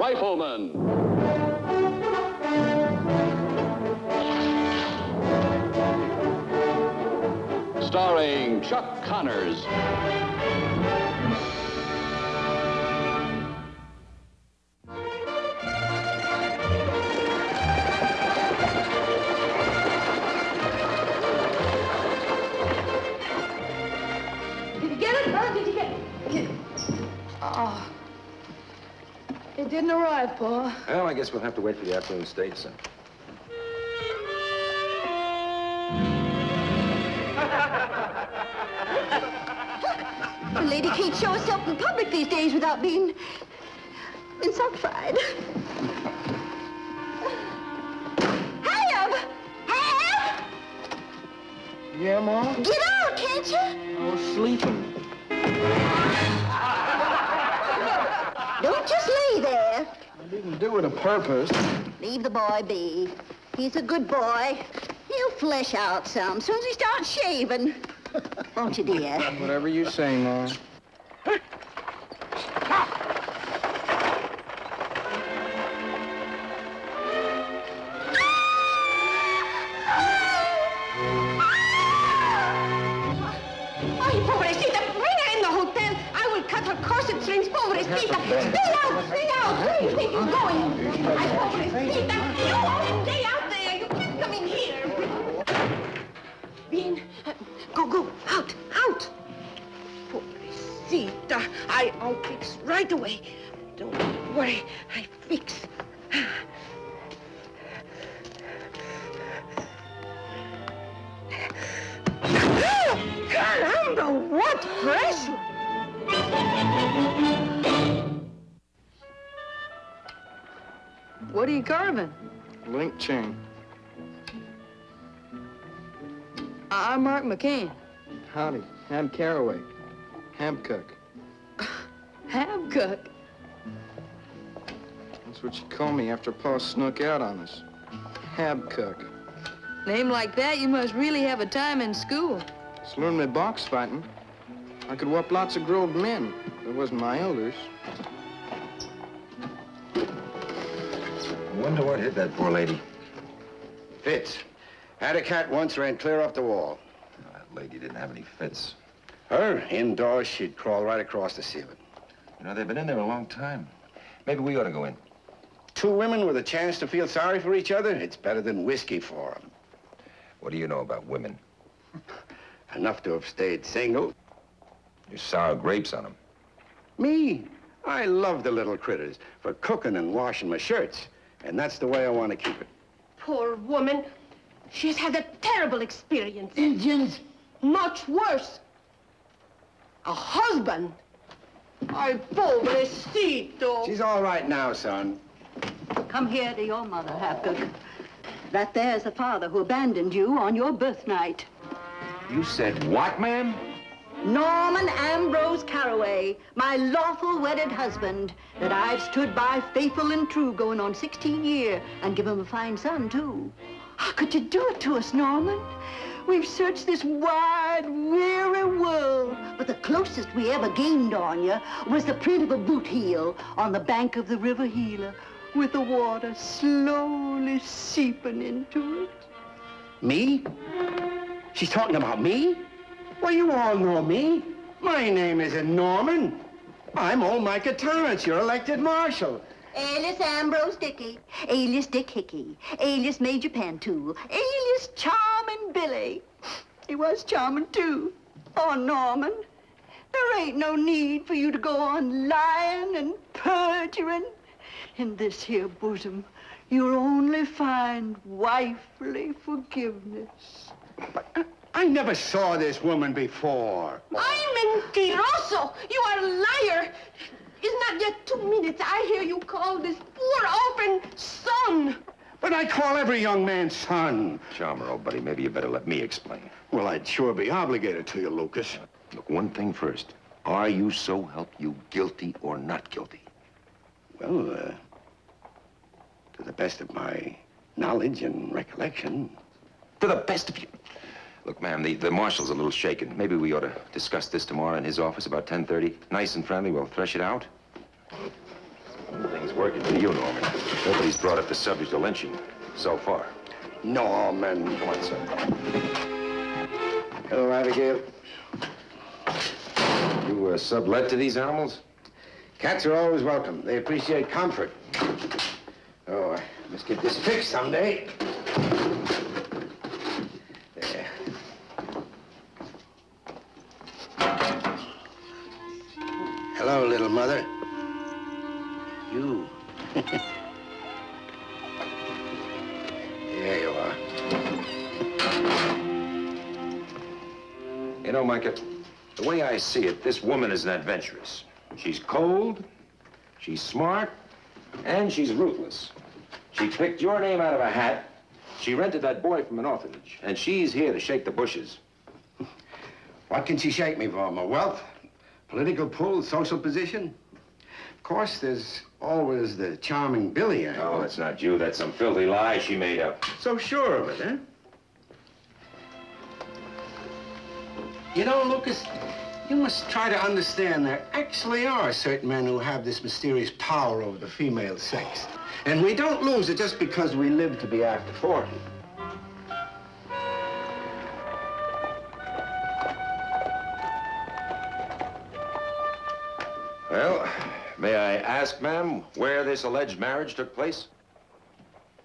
Rifleman. Starring Chuck Connors. Did you get it, huh? Did you get it? Oh. It didn't arrive, Paul. Well, I guess we'll have to wait for the afternoon stage, son. A lady can't show herself in public these days without being insult-fried. Have! Yeah, Mom? Get out, can't you? I was sleeping. Don't just lay there. I didn't do it on purpose. Leave the boy be. He's a good boy. He'll flesh out some soon as he starts shaving. Won't you, dear? Whatever you say, Mom. Pobrecita, stay out! Where do you think you're going? Ay, pobrecita, you won't stay out there. You can't come in here. Bean, go, out. Pobrecita, I'll fix right away. Don't worry, I fix. Caramba, what pressure! What are you carving? Link chain. I'm Mark McCain. Howdy. Ham Caraway. Ham cook. Ham cook? That's what you call me after Pa snuck out on us. Hab cook. Name like that, you must really have a time in school. Just learned my box fighting. I could whoop lots of grown men. It wasn't my elders. I wonder what hit that poor lady. Fits. Had a cat once, ran clear off the wall. That lady didn't have any fits. Her? Indoors, she'd crawl right across the ceiling. You know, they've been in there a long time. Maybe we ought to go in. Two women with a chance to feel sorry for each other, it's better than whiskey for them. What do you know about women? Enough to have stayed single. You sour grapes on them. Me? I love the little critters for cooking and washing my shirts. And that's the way I want to keep it. Poor woman. She's had a terrible experience. Indians? Much worse. A husband. Ay, pobrecito. She's all right now, son. Come here to your mother, Hapgood. That there's the father who abandoned you on your birthnight. You said what, ma'am? Norman Ambrose Caraway, my lawful wedded husband, that I've stood by faithful and true going on 16 years, and give him a fine son, too. How could you do it to us, Norman? We've searched this wide, weary world, but the closest we ever gained on you was the print of a boot heel on the bank of the River Gila, with the water slowly seeping into it. Me? She's talking about me? Well, you all know me. My name isn't Norman. I'm old Micah Torrance, your elected marshal. Alias Ambrose Dickey, alias Dick Hickey, alias Major Pantool, alias Charming Billy. He was charming, too. Oh, Norman, there ain't no need for you to go on lying and perjuring. In this here bosom, you'll only find wifely forgiveness. I never saw this woman before. Ay, mentiroso! You are a liar! It's not yet 2 minutes. I hear you call this poor orphan son. But I call every young man son. Chalmer, old buddy, maybe you better let me explain. Well, I'd sure be obligated to you, Lucas. Look, one thing first. Are you, so help you, guilty or not guilty? Well, to the best of my knowledge and recollection. To the best of you. Look, ma'am, the marshal's a little shaken. Maybe we ought to discuss this tomorrow in his office about 10:30. Nice and friendly, we'll thresh it out. Things working for you, Norman. Nobody's brought up the subject of lynching so far. Norman. Come on, son. Hello, Abigail. You sublet to these animals? Cats are always welcome. They appreciate comfort. Oh, I must get this fixed someday. There. Hello, little mother. You. There you are. You know, Micah, the way I see it, this woman is an adventuress. She's cold, she's smart, and she's ruthless. She picked your name out of a hat. She rented that boy from an orphanage, and she's here to shake the bushes. What can she shake me for? My wealth? Political pull? Social position? Of course, there's always the charming Billy. Oh, that's not you. That's some filthy lie she made up. So sure of it, huh? You know, Lucas, you must try to understand there actually are certain men who have this mysterious power over the female sex. And we don't lose it just because we live to be after 40. Well, may I ask, ma'am, where this alleged marriage took place?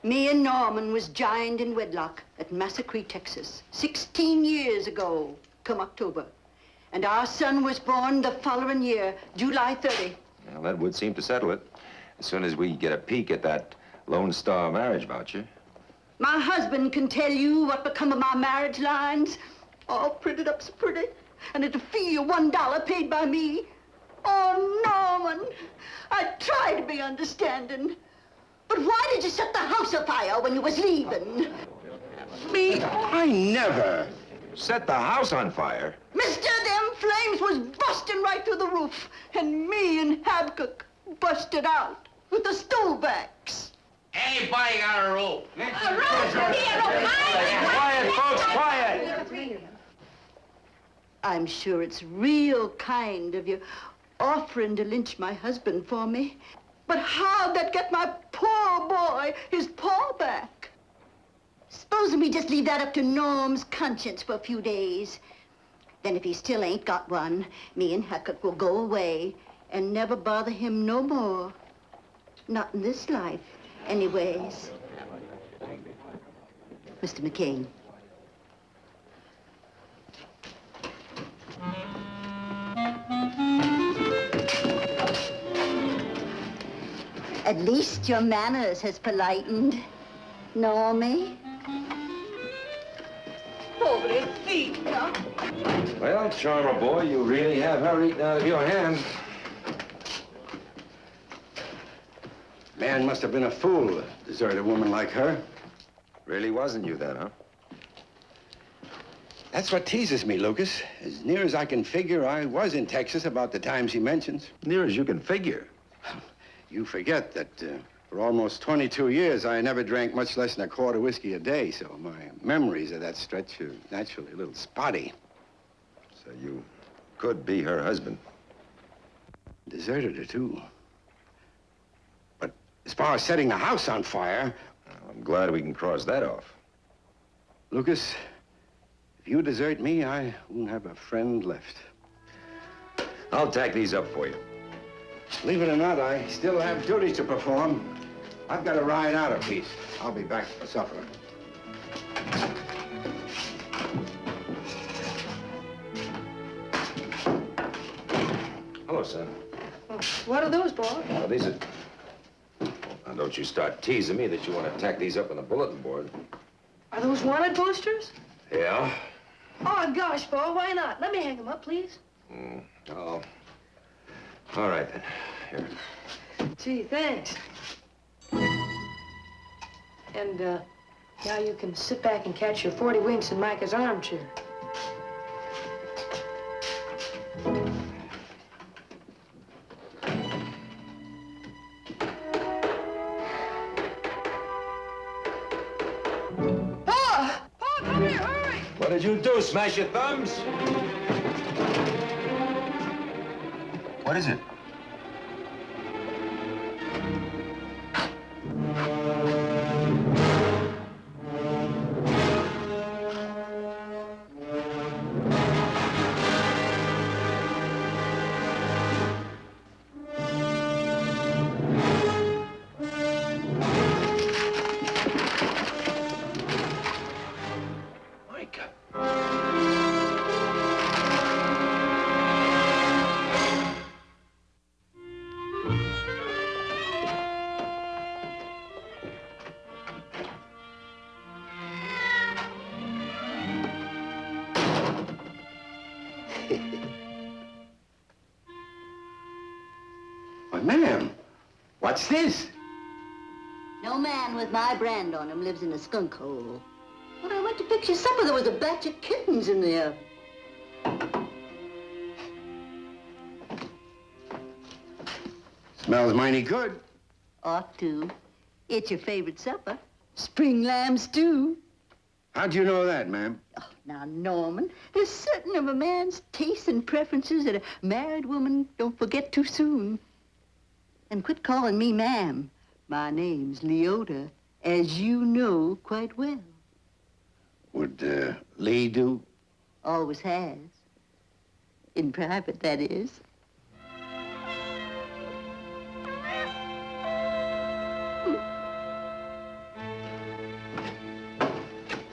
Me and Norman was joined in wedlock at Massacre, Texas, 16 years ago, come October. And our son was born the following year, July 30. Well, that would seem to settle it. As soon as we get a peek at that Lone Star marriage voucher. My husband can tell you what become of my marriage lines, all printed up so pretty, and at a fee of $1 paid by me. Oh, Norman, I try to be understanding. But why did you set the house afire when you was leaving? Me? I never. Set the house on fire? Mister, them flames was busting right through the roof, and me and Habcock busted out with the stowbacks. Anybody got a rope? A rope here, Quiet, folks, quiet! I'm sure it's real kind of you offering to lynch my husband for me. But how'd that get my poor boy his paw back? Supposing we just leave that up to Norm's conscience for a few days. Then if he still ain't got one, me and Hackett will go away and never bother him no more. Not in this life, anyways. Mr. McCain. At least your manners has polightened, Normie. Pobrecita. Well, charmer boy, you really have her eaten out of your hand. Man must have been a fool to desert a woman like her. Really wasn't you then, huh? That's what teases me, Lucas. As near as I can figure, I was in Texas about the time she mentions. Near as you can figure. You forget that for almost 22 years, I never drank much less than a quart of whiskey a day, so my memories of that stretch are naturally a little spotty. So you could be her husband. Deserted her, too. But as far as setting the house on fire... I'm glad we can cross that off. Lucas, if you desert me, I won't have a friend left. I'll tack these up for you. Believe it or not, I still have duties to perform. I've got to ride out a piece. I'll be back for supper. Hello, son. What are those, Bob? Well, these are... Now, don't you start teasing me that you want to tack these up on the bulletin board. Are those wanted posters? Yeah? Oh, gosh, Bo, why not? Let me hang them up, please. Oh. All right, then. Here. Gee, thanks. And, now you can sit back and catch your 40 winks in Micah's armchair. Pa! Pa, come here, hurry! What did you do, smash your thumbs? What is it? But, ma'am, what's this? No man with my brand on him lives in a skunk hole. When I went to fix your supper, there was a batch of kittens in there. Smells mighty good. Ought to. It's your favorite supper. Spring lamb stew. How'd you know that, ma'am? Oh, now, Norman, there's certain of a man's tastes and preferences that a married woman don't forget too soon. And quit calling me ma'am. My name's Leota, as you know quite well. Would, Lee do? Always has. In private, that is.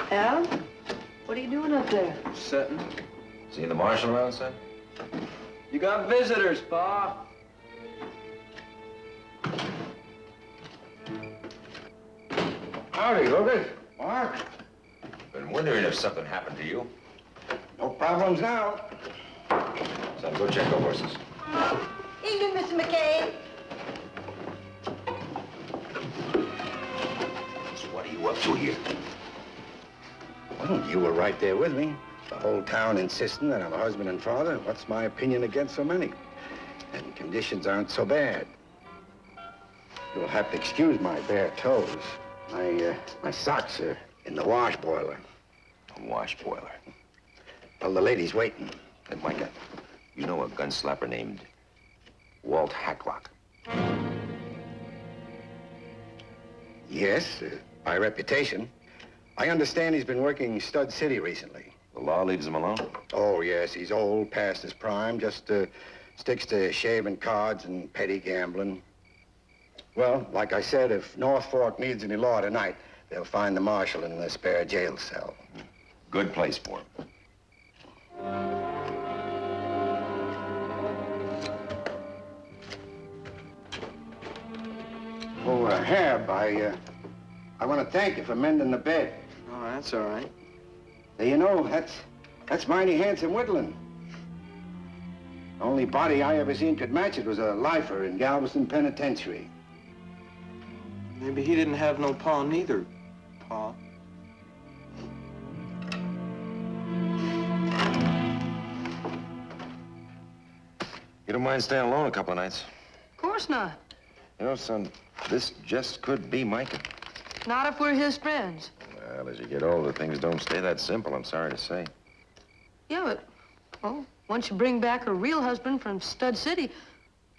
Al, what are you doing up there? Sitting. Seen the marshal around, son? You got visitors, Pa. Howdy, Lucas. Mark. Been wondering if something happened to you. No problems now. Son, go check the horses. Evening, Mr. McCain. So what are you up to here? Well, you were right there with me. The whole town insisting that I'm a husband and father. What's my opinion against so many? And conditions aren't so bad. You'll have to excuse my bare toes. My socks are in the wash boiler. A wash boiler. Well, the lady's waiting. Hey, Micah, you know a gun slapper named Walt Hacklock? Yes, by reputation. I understand he's been working Stud City recently. The law leaves him alone? Oh, yes, he's old, past his prime, just sticks to shaving cards and petty gambling. Well, like I said, if North Fork needs any law tonight, they'll find the marshal in the spare jail cell. Good place for him. Oh, Herb, I want to thank you for mending the bed. Oh, that's all right. You know, that's mighty handsome whittling. The only body I ever seen could match it was a lifer in Galveston Penitentiary. Maybe he didn't have no pa neither, Pa. You don't mind staying alone a couple of nights? Of course not. You know, son, this just could be Micah. Not if we're his friends. Well, as you get older, things don't stay that simple, I'm sorry to say. Yeah, but, well, once you bring back a real husband from Stud City,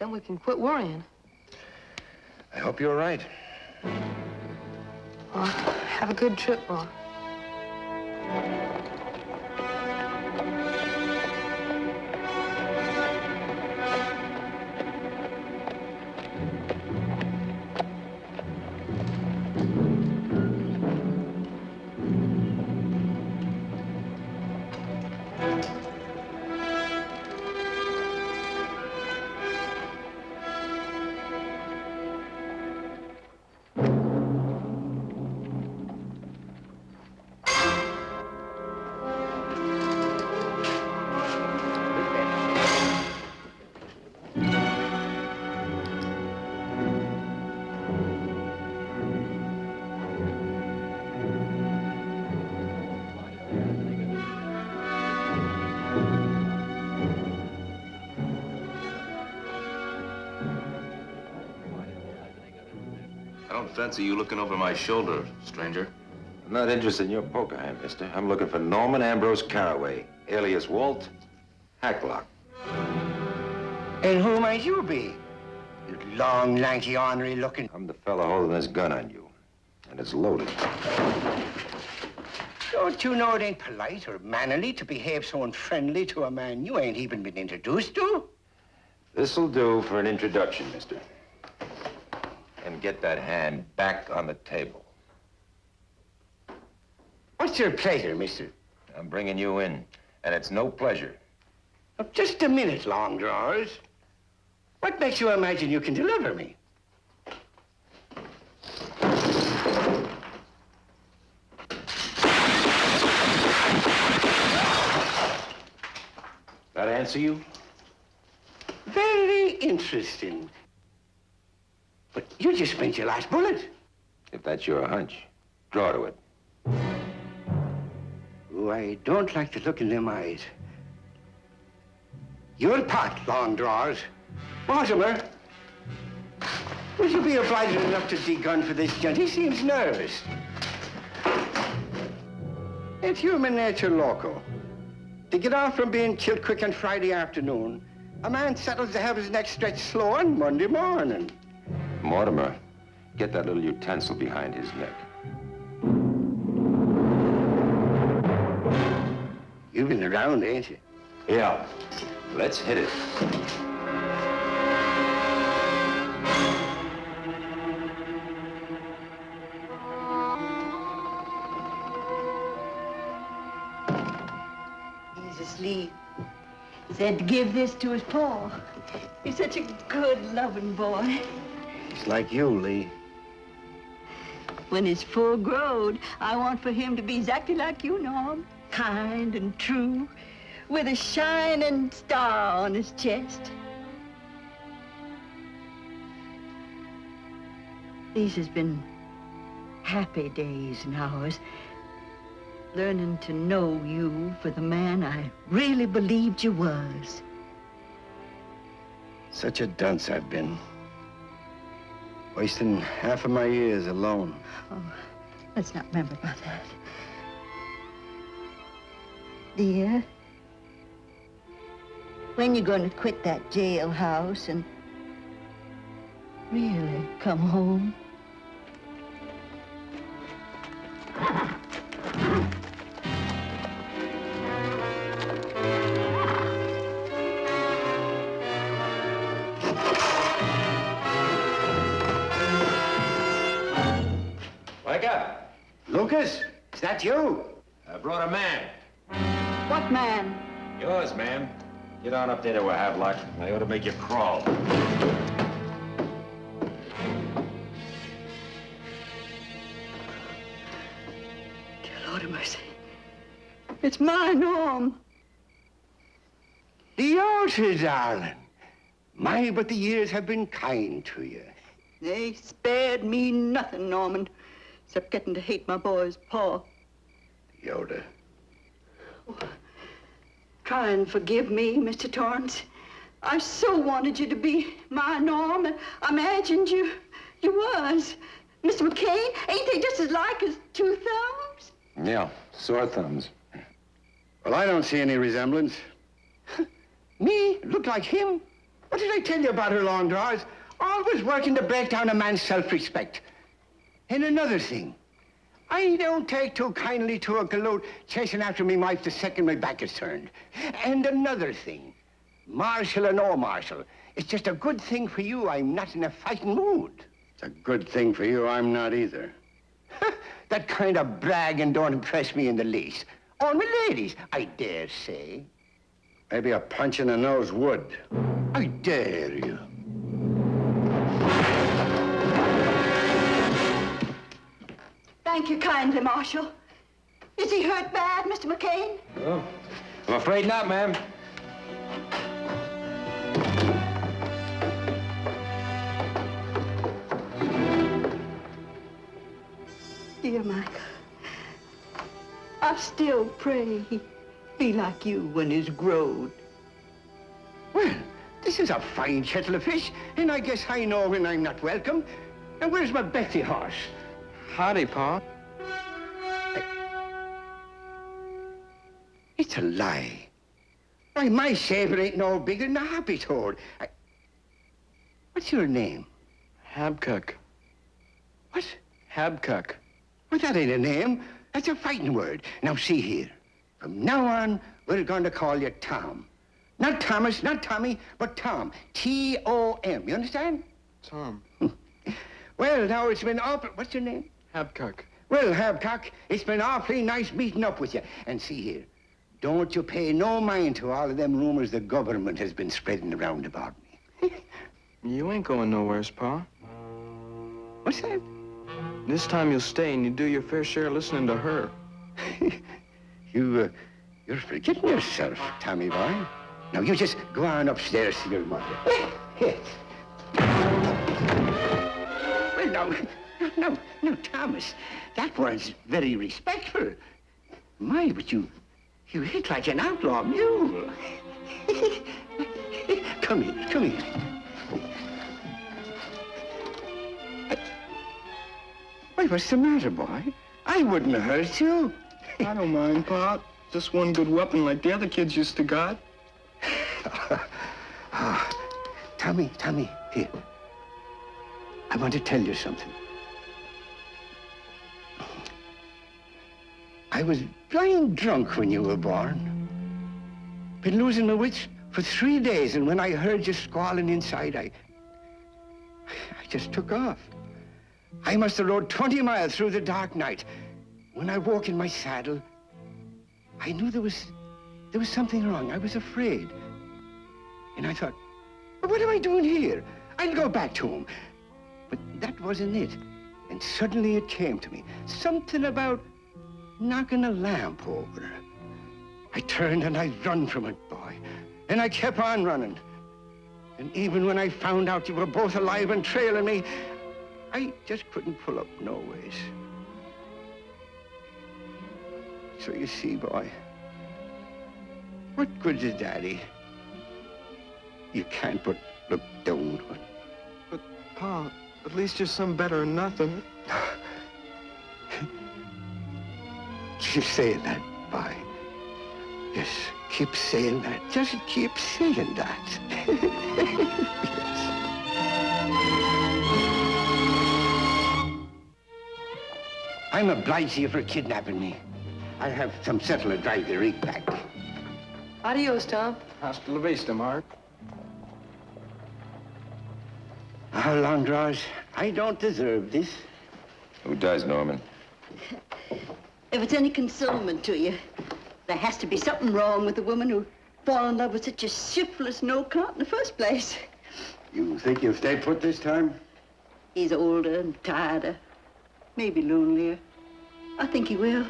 then we can quit worrying. I hope you're right. Well, have a good trip, Ma. I don't fancy you looking over my shoulder, stranger. I'm not interested in your poker hand, mister. I'm looking for Norman Ambrose Carraway, alias Walt Hacklock. And who might you be? You long, lanky, ornery looking. I'm the fella holding this gun on you, and it's loaded. Don't you know it ain't polite or mannerly to behave so unfriendly to a man you ain't even been introduced to? This'll do for an introduction, mister. And get that hand back on the table. What's your pleasure, mister? I'm bringing you in, and it's no pleasure. Oh, just a minute, long drawers. What makes you imagine you can deliver me? That answer you? Very interesting. But you just spent your last bullet. If that's your hunch, draw to it. Oh, I don't like the look in them eyes. You'll pot, long drawers. Mortimer, would you be obliging enough to degun for this gent? He seems nervous. It's human nature, loco. To get off from being killed quick on Friday afternoon, a man settles to have his neck stretched slow on Monday morning. Mortimer, get that little utensil behind his neck. You've been around, ain't you? Yeah. Let's hit it. He's asleep. Said to give this to his pa. He's such a good, loving boy. It's like you, Lee. When he's full growed, I want for him to be exactly like you, Norm. Kind and true, with a shining star on his chest. These has been happy days and hours, learning to know you for the man I really believed you was. Such a dunce I've been. Wasting half of my years alone. Oh, let's not remember about that. Dear, when you going to quit that jailhouse and really come home? Wake up. Lucas, is that you? I brought a man. What man? Yours, ma'am. Get on up there to a Havelock. I ought to make you crawl. Dear Lord of mercy. It's my Norm. The altar, darling. My, but the years have been kind to you. They spared me nothing, Norman, except getting to hate my boy's pa. Yoda. Oh, try and forgive me, Mr. Torrance. I so wanted you to be my Norm, and I imagined you was. Mr. McCain, ain't they just as like as two thumbs? Yeah, sore thumbs. Well, I don't see any resemblance. Me? Look like him? What did I tell you about her long drawers? Always working to break down a man's self-respect. And another thing, I don't take too kindly to a galoot chasing after me wife the second my back is turned. And another thing, martial or no martial, it's just a good thing for you I'm not in a fighting mood. It's a good thing for you I'm not either. That kind of bragging don't impress me in the least. Only ladies, I dare say. Maybe a punch in the nose would. I dare you. Thank you kindly, Marshal. Is he hurt bad, Mr. McCain? Oh, I'm afraid not, ma'am. Dear Michael, I still pray he be like you when he's growed. Well, this is a fine kettle of fish, and I guess I know when I'm not welcome. And where's my Betsy horse? Howdy, Pa. It's a lie. Why, my shaver ain't no bigger than a happy toad. What's your name? Habcock. What? Habcock. Well, that ain't a name. That's a fighting word. Now, see here. From now on, we're going to call you Tom. Not Thomas, not Tommy, but Tom. T-O-M. You understand? Tom. Well, now, it's been awful... What's your name? Habcock. Well, Habcock, it's been awfully nice meeting up with you. And see here, don't you pay no mind to all of them rumors the government has been spreading around about me. You ain't going nowheres, Pa. What's that? This time you'll stay and you do your fair share listening to her. You're forgetting yourself, Tommy boy. Now, you just go on upstairs to your mother. Yes. no, Thomas. That was very respectful. My, but you hit like an outlaw mule. Come here. Why, what's the matter, boy? I wouldn't have hurt you. I don't mind, Pop. Just one good weapon like the other kids used to got. Tommy, here. I want to tell you something. I was blind drunk when you were born. Been losing my wits for 3 days, and when I heard you squalling inside, I just took off. I must have rode 20 miles through the dark night. When I woke in my saddle, I knew there was something wrong. I was afraid. And I thought, well, what am I doing here? I'll go back to him. But that wasn't it. And suddenly it came to me. Something about knocking a lamp over. I turned and I run from it, boy. And I kept on running. And even when I found out you were both alive and trailing me, I just couldn't pull up no ways. So you see, boy, what good's a daddy? You can't but look down on. But, Pa, at least you're some better than nothing. Keep saying that, boy. Yes, keep saying that. Just keep saying that. Yes. I'm obliged to you for kidnapping me. I'll have some settler drive the rig back. Adios, Tom. Hasta la vista, Mark. How long, Draws? I don't deserve this. Who does, Norman? If it's any consolation to you, there has to be something wrong with the woman who fall in love with such a syphilis no-count in the first place. You think he'll stay put this time? He's older and tireder, maybe lonelier. I think he will.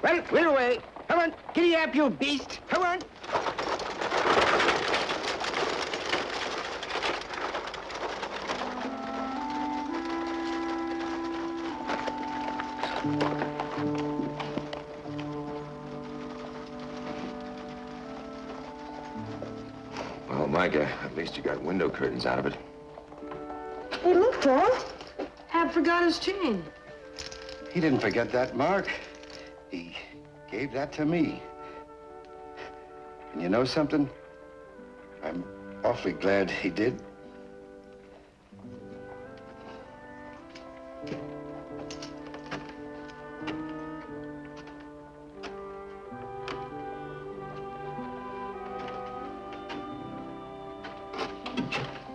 Well, we're away. Come on, giddy up, you beast. Come on. Well, Micah, at least you got window curtains out of it. Hey, look, Paul. Ab forgot his chain. He didn't forget that, Mark. He gave that to me. And you know something? I'm awfully glad he did.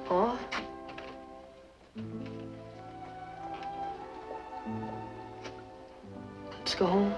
Paul? Let's go home.